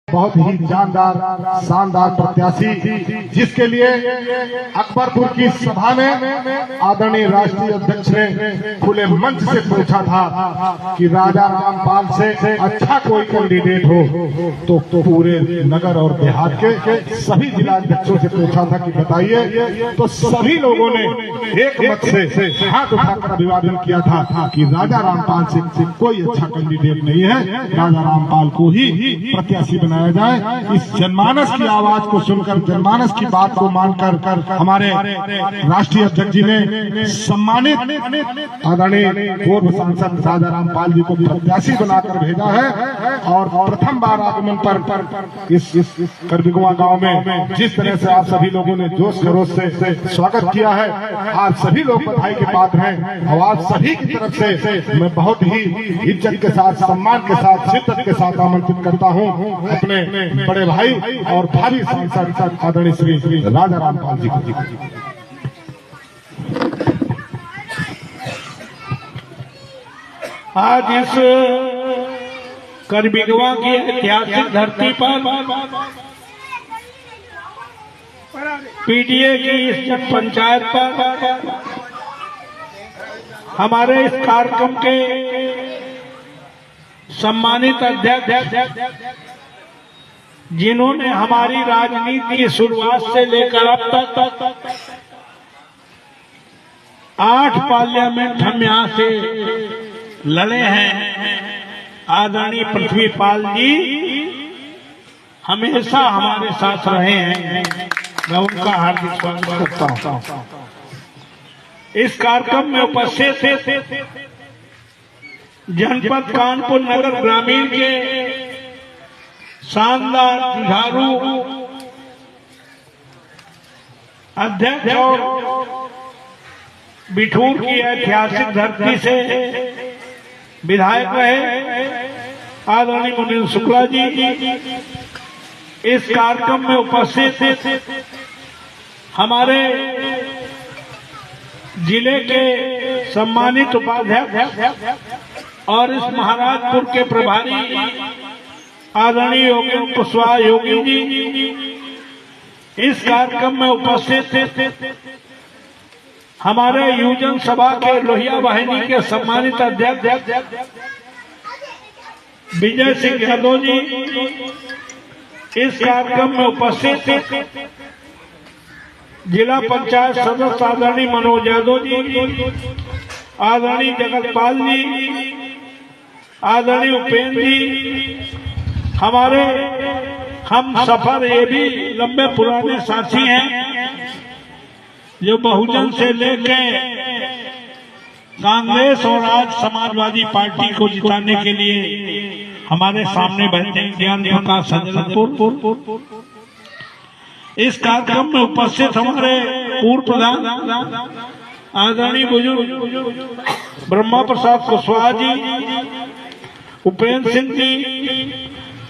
बहुत ही जानदार शानदार प्रत्याशी, जिसके लिए अकबरपुर की सभा में आदरणीय राष्ट्रीय अध्यक्ष ने खुले मंच से पूछा था कि राजा रामपाल से अच्छा कोई कैंडिडेट हो तो पूरे नगर और देहात के सभी जिलाध्यक्षों से पूछा था कि बताइए, तो सभी लोगों ने एक मत से हाथ उठाकर अभिवादन किया था कि राजा रामपाल से कोई अच्छा कैंडिडेट नहीं है, राजा रामपाल को ही प्रत्याशी बनाया जाए। इस जनमानस की आवाज को सुनकर, जनमानस की बात को मानकर हमारे राष्ट्रीय अध्यक्ष जी ने सम्मानित आदरणीय पूर्व सांसद राजा रामपाल जी को प्रत्याशी बनाकर भेजा है। और प्रथम बार आगमन पर इस करबिगवा गांव में जिस तरह से आप सभी लोगों ने जोश खरोश से स्वागत किया है, आप सभी लोग बधाई के पात्र हैं। और आप सभी की तरफ से मैं बहुत ही इज्जत के साथ, सम्मान के साथ, शिद्दत के साथ आमंत्रित करता हूं अपने बड़े भाई और भावी सांसद आदरणीय श्री राजा रामपाल जी को। आज इस करबिगवा की ऐतिहासिक धरती पर पीडीए की इस पंचायत पर हमारे इस कार्यक्रम के सम्मानित अध्यक्ष, जिन्होंने हमारी राजनीति की शुरुआत से लेकर अब तक 8 पार्लियामेंट हम यहाँ से लड़े हैं, आदरणीय पृथ्वीपाल जी हमेशा हमारे साथ रहे हैं। मैं उनका हार्दिक स्वागत करता हूँ। इस कार्यक्रम में उपस्थित जनपद कानपुर नगर ग्रामीण के शानदार जुझारू अध्यक्ष और बिठूर की ऐतिहासिक धरती से विधायक रहे आदरणीय मुनीन्द्र शुक्ला जी, इस कार्यक्रम में उपस्थित हमारे जिले के सम्मानित उपाध्यक्ष और इस महाराजपुर के प्रभारी आदरणीय योगेंद्र कुशवाहा योगी जी, इस कार्यक्रम में उपस्थित हमारे युवजन सभा के लोहिया वाहिनी के सम्मानित अध्यक्ष विजय सिंह यादव जी, इस कार्यक्रम में उपस्थित जिला पंचायत सदस्य आदरणीय मनोज यादव जी, आदरणीय जगतपाल जी, आदरणीय उपेंद्र जी, हमारे हम सफर ये भी लंबे पुराने साथी हैं जो बहुजन से लेके कांग्रेस और आज समाजवादी पार्टी को जिताने के लिए हमारे सामने बैठे ज्ञान प्रकाश सजलपुर। इस कार्यक्रम में उपस्थित हमारे पूर्व प्रधान आदरणीय बुजुर्ग ब्रह्मा प्रसाद कुशवाहा जी, उपेंद्र सिंह जी,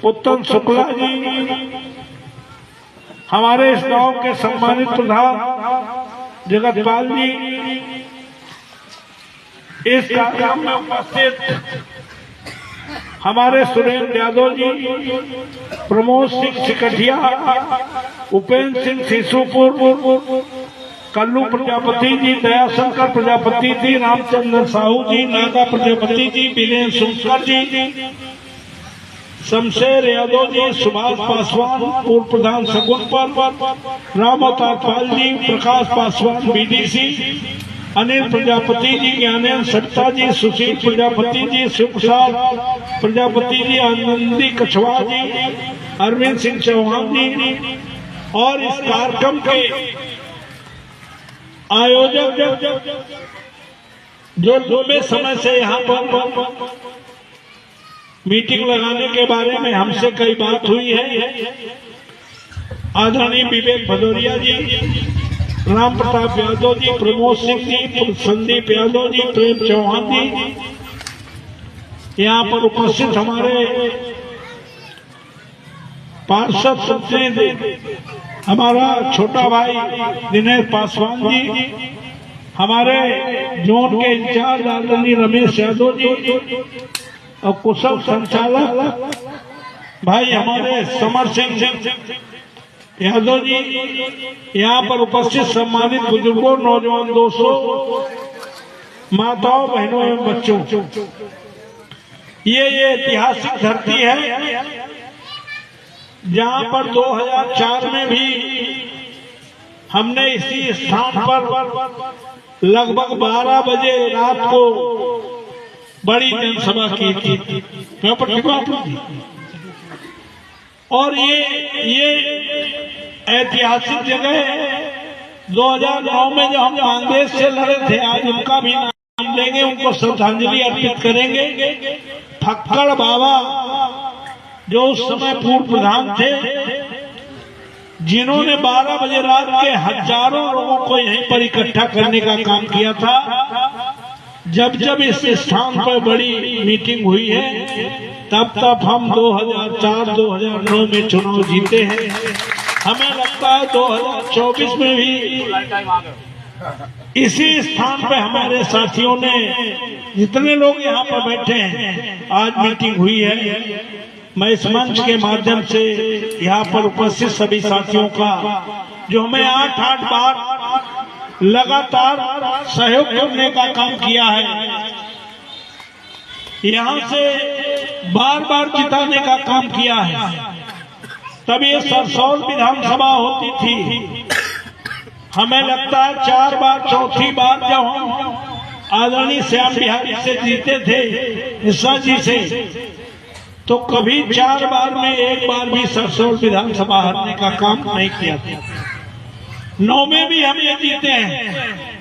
उत्तम शुक्ला जी, हमारे इस गांव के सम्मानित प्रधान जगतपाल जी, इस कार्यक्रम में उपस्थित हमारे सुरेंद्र यादव जी, प्रमोद सिंह सिकटिया, उपेंद्र सिंह शिशुपुर, कल्लू प्रजापति जी, दयाशंकर प्रजापति जी, रामचंद्र साहू जी, नागा प्रजापति जी, वीरेंद्र सुंकर जी, शमशेर यादव जी, सुभाष पासवान पूर्व प्रधान सगुनपुर, राम अवतार पाल जी, प्रकाश पासवान बीडीसी, अनिल प्रजापति जी, ज्ञानेन्द्र सत्ता जी, सुशील प्रजापति जी, शिव प्रसाद प्रजापति जी, आनंदी कछवा जी, अरविंद सिंह चौहान जी, और इस कार्यक्रम के आयोजक जो लंबे समय से यहाँ पर मीटिंग लगाने के बारे में हमसे कई बात हुई है, आदरणीय विवेक भदौरिया जी, राम प्रताप यादव जी, प्रमोद सिंह जी, संदीप यादव जी, प्रेम चौहान जी, यहाँ पर उपस्थित हमारे पार्षद सदस्य, हमारा छोटा भाई दिनेश पासवान जी, हमारे जोन के इंचार्ज आदरणीय रमेश यादव जी और कुशल संचालक भाई हमारे समर सिंह यादव जी, यहाँ पर उपस्थित सम्मानित बुजुर्गों, नौजवान दोस्तों, माताओं, बहनों एवं बच्चों, ये ऐतिहासिक धरती है जहाँ पर 2004 में भी हमने इसी स्थान पर लगभग 12 बजे रात को बड़ी जनसभा की थी। और ये ऐतिहासिक जगह है। 2009 में जो हम कांग्रेस से लड़े थे, आज उनका भी नाम लेंगे, उनको श्रद्धांजलि अर्पित करेंगे। फक्कड़ बाबा जो उस समय पूर्व प्रधान थे, जिन्होंने 12 बजे रात के हजारों लोगों को यहीं पर इकट्ठा करने का काम किया था। जब जब इस स्थान पर बड़ी मीटिंग हुई है, तब तब हम 2004-2009 में चुनाव जीते हैं। हमें लगता है 2024 में भी इसी स्थान पर हमारे साथियों ने, जितने लोग यहाँ पर बैठे हैं, आज मीटिंग हुई है। मैं इस मंच के माध्यम से यहाँ पर उपस्थित सभी साथियों का, जो हमें 8-8 बार लगातार सहयोग करने का काम किया है, यहाँ से बार बार जिताने का काम किया है, तब ये सरसौल विधानसभा होती थी। हमें लगता है 4 बार, चौथी बार जब हम आदरणीय श्याम बिहारी से जीते थे, मिश्रा जी से, तो कभी 4 बार में एक बार भी सरसौल विधानसभा हारने का काम नहीं किया था। 9 में भी हम ये जीते हैं।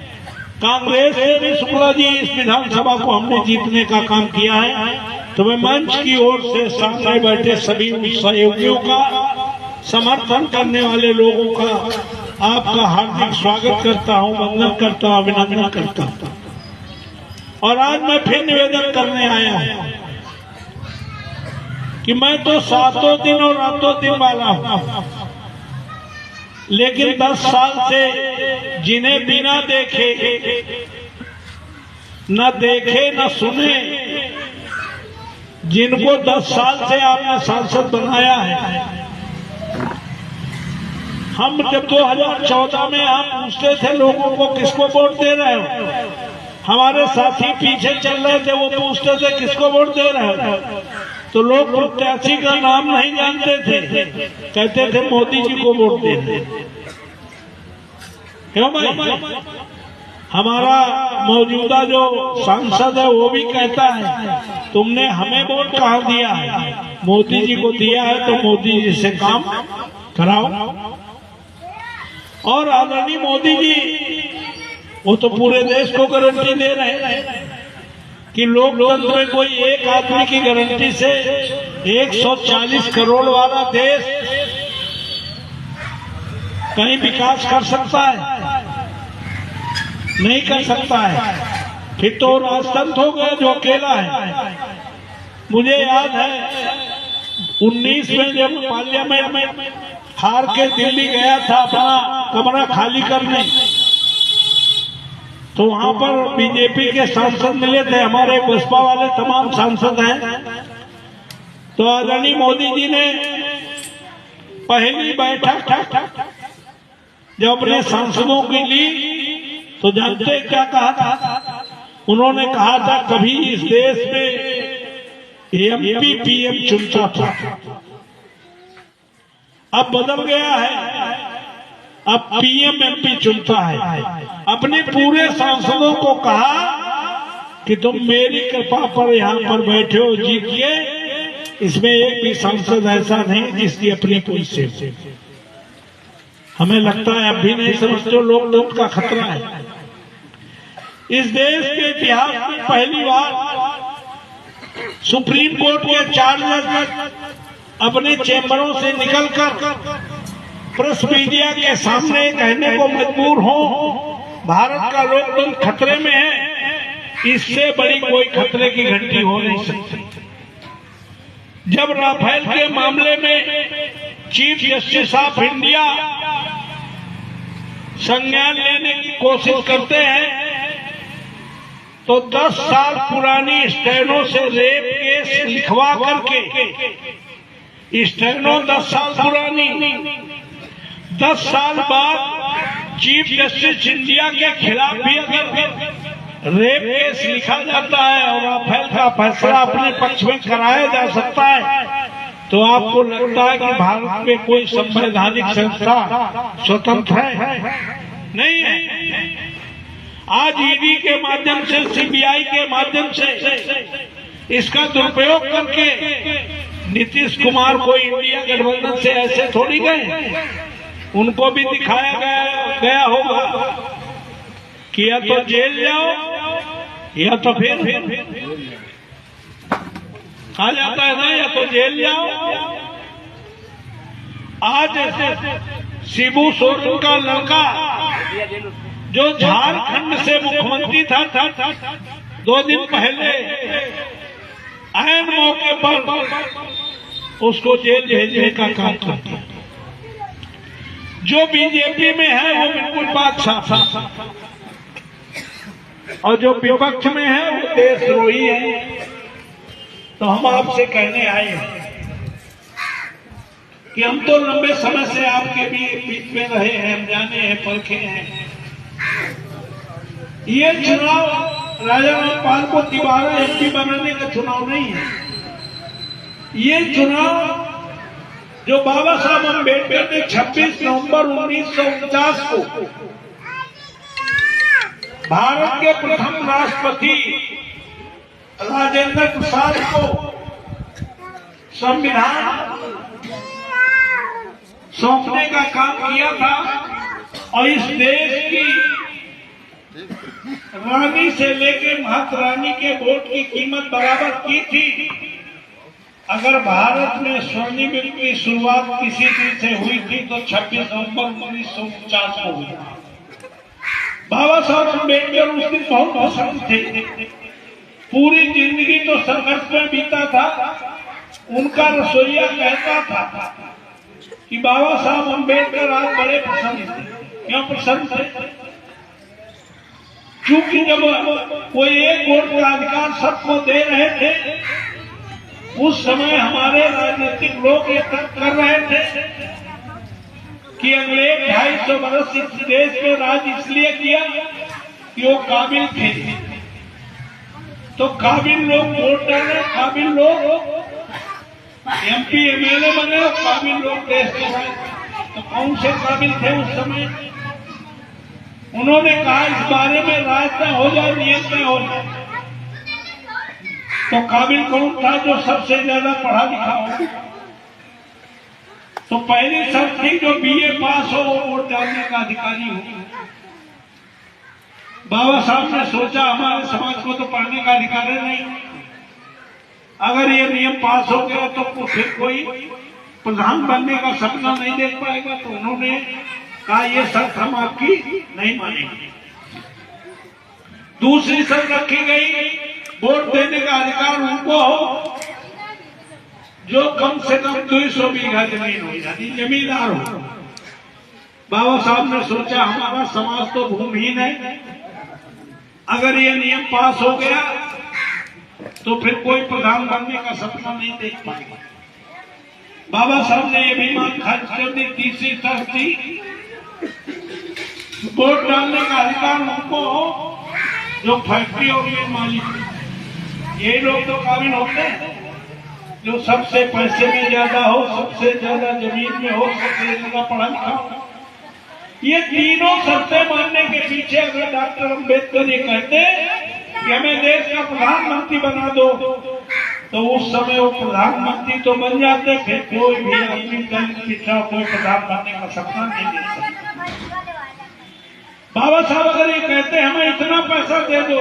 कांग्रेस से भी शुक्ला जी इस विधानसभा को हमने जीतने का काम किया है। तो मैं मंच की ओर से सामने बैठे सभी सहयोगियों का, समर्थन करने वाले लोगों का आपका हार्दिक स्वागत करता हूं, वंदन करता हूं, अभिनंदन करता हूं। और आज मैं फिर निवेदन करने आया हूं कि मैं तो 7 दिन और रातों दिन वाला हूं, लेकिन 10 साल से जिन्हें बिना देखे, न देखे न सुने, जिनको 10 साल से आपने सांसद बनाया है, हम जब 2014 में आप पूछते थे लोगों को किसको वोट दे रहे हो, हमारे साथी पीछे चल रहे थे, वो पूछते थे किसको वोट दे रहे हो, तो लोग प्रत्याशी का नाम नहीं जानते थे, कहते थे मोदी जी को वोट दे दे। क्यों भाई? हमारा मौजूदा जो सांसद है वो भी कहता है तुमने हमें वोट कहाँ दिया है, मोदी जी को दिया है, तो मोदी जी से काम कराओ। और आदरणीय मोदी जी वो तो पूरे देश को गारंटी दे रहे हैं कि लोकतंत्र में कोई एक आदमी की गारंटी से 140 करोड़ वाला देश कहीं विकास कर सकता है? नहीं कर सकता है। फिर तो राजतंत्र हो गया जो अकेला है। मुझे याद है 19 में जब पार्लियामेंट में हार के दिल्ली गया था अपना कमरा खाली करने, तो वहां पर बीजेपी के सांसद मिले थे, हमारे बसपा वाले तमाम सांसद हैं। तो आदरणीय मोदी जी ने पहली बैठक जब अपने सांसदों की ली, तो जानते क्या कहा था? उन्होंने कहा था कभी इस देश में एमपी पीएम चुनता था, अब बदल गया है, अब पीएम एमपी चुनता है। अपने पूरे सांसदों को कहा कि तुम मेरी कृपा पर यहाँ पर बैठे हो, जीत के, इसमें एक भी सांसद ऐसा नहीं जिसकी अपनी कोई से। हमें लगता है अब भी नहीं समझते लोग का खतरा है। इस देश के इतिहास में पहली बार सुप्रीम कोर्ट के 4 जज अपने चैम्बरों से निकलकर प्रेस मीडिया के सामने कहने को मजबूर हो भारत का लोकतंत्र खतरे में है। इससे बड़ी कोई खतरे की घंटी हो नहीं सकती। जब राफेल के मामले में चीफ जस्टिस ऑफ इंडिया संज्ञान लेने की कोशिश करते हैं, तो 10 साल पुरानी स्टेनो से रेप केस लिखवा करके स्टेनो 10 साल पुरानी। 10 साल बाद चीफ जस्टिस इंडिया के खिलाफ भी अगर रेप केस लिखा जाता है और राफेल का फैसला अपने पक्ष में कराया जा सकता है, तो आपको लगता है कि भारत में कोई संवैधानिक संस्था स्वतंत्र है? नहीं है। आज ईडी के माध्यम से, सीबीआई के माध्यम से इसका दुरुपयोग करके नीतीश कुमार को इंडिया गठबंधन से ऐसे थोड़ी गए, उनको भी दिखाया गया होगा कि या तो जेल जाओ या तो फिर कहा जाता है ना, या तो जेल जाओ। आज शिबू सोरेन का लड़का जो झारखंड से मुख्यमंत्री था 2 दिन पहले ऐन मौके पर उसको जेल भेजने का काम करता है। जो बीजेपी में है वो बिल्कुल बात साफ, और जो विपक्ष में है वो देशद्रोही है। तो हम आपसे कहने आए हैं कि हम तो लंबे समय से आपके बीच में रहे हैं, हम जाने हैं, परखे हैं। ये चुनाव राजा रामपाल को दोबारा एमपी बनाने का चुनाव नहीं है। ये चुनाव जो बाबा साहब अम्बेडकर ने 26 नवंबर 1949 को भारत के प्रथम राष्ट्रपति राजेंद्र प्रसाद को संविधान सौंपने का काम किया था, और इस देश की रानी से लेकर महारानी के वोट की कीमत बराबर की थी। अगर भारत में स्वर्णिम युग की शुरुआत किसी चीज से हुई थी तो 26 नवंबर 1949 को हुई। बाबा साहब अम्बेडकर उस दिन बहुत पसंद थे। पूरी जिंदगी तो संघर्ष में बीता था। उनका रसोइया कहता था कि बाबा साहब अम्बेडकर आज बड़े पसंद थे। क्यों पसंद थे? क्योंकि जब कोई एक वोट का अधिकार सबको दे रहे थे, उस समय हमारे राजनीतिक लोग ये तर्क कर रहे थे कि अगले 250 वर्ष इस देश में राज इसलिए किया कि वो काबिल थे। तो काबिल लोग वोट डाले, काबिल लोग एमपी एमएलए बने, काबिल लोग देश के साथ। तो कौन से काबिल थे उस समय? उन्होंने कहा इस बारे में राय तय हो जाए, नियम तय हो जाए। तो काबिल कौन था? जो सबसे ज्यादा पढ़ा लिखा हो। तो पहली शर्त थी जो बीए पास हो वो वोट डालने का अधिकारी हो। बाबा साहब ने सोचा हमारे समाज को तो पढ़ने का अधिकार है नहीं, अगर ये नियम पास हो गया तो फिर कोई प्रधान बनने का सपना नहीं देख पाएगा। तो उन्होंने कहा ये शर्त हम आपकी नहीं मानेंगे। दूसरी शर्त रखी गई, वोट देने का अधिकार उनको हो जो कम से कम 200 बीघा जमीन हो, यानी जमींदार हो। बाबा साहब ने सोचा हमारा समाज तो भूमिहीन है, अगर ये नियम पास हो गया तो फिर कोई प्रधान बनने का सपना नहीं देख पाएगा। बाबा साहब ने ये भी मांग खारिज कर दी। तीसरी शर्त थी, वोट डालने का अधिकार उनको हो जो फैक्ट्री और ये मालिक। ये लोग तो काबिल होते हैं जो सबसे पैसे में ज्यादा हो, सबसे ज्यादा जमीन में हो, सबसे ज्यादा पढ़ा लिखा हो। ये तीनों शर्तें मानने के पीछे अगर डॉक्टर अम्बेडकर ये कहते कि हमें देश का प्रधानमंत्री बना दो, तो उस समय वो प्रधानमंत्री तो बन जाते, फिर कोई भी आदमी दलित पिछड़ा कोई प्रधान बनने का सपना नहीं दे सकता। बाबा साहब अगर ये कहते हमें इतना पैसा दे दो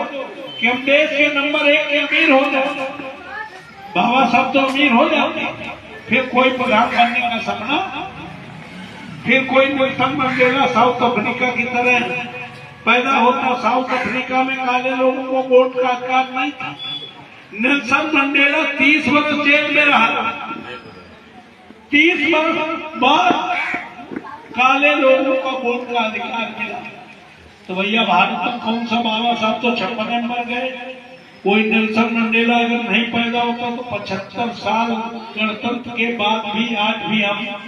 कि हम देश के नंबर 1 के अमीर हो जाए, बाबा साहब तो अमीर हो जाते, फिर कोई प्रधान बनने का सपना, फिर कोई नेल्सन मंडेला साउथ अफ्रीका की तरह पैदा होता। साउथ अफ्रीका में काले लोगों को वोट का अधिकार नहीं था। नेल्सन मंडेला 30 वर्ष जेल में रहा। 30 वर्ष बाद काले लोगों को वोट का अधिकार मिला। तो भैया भारत में कौन सा बाबा साहब तो 56 मर गए, कोई नेल्सन मंडेला अगर नहीं पैदा होता तो 75 साल गणतंत्र के बाद भी आज भी हम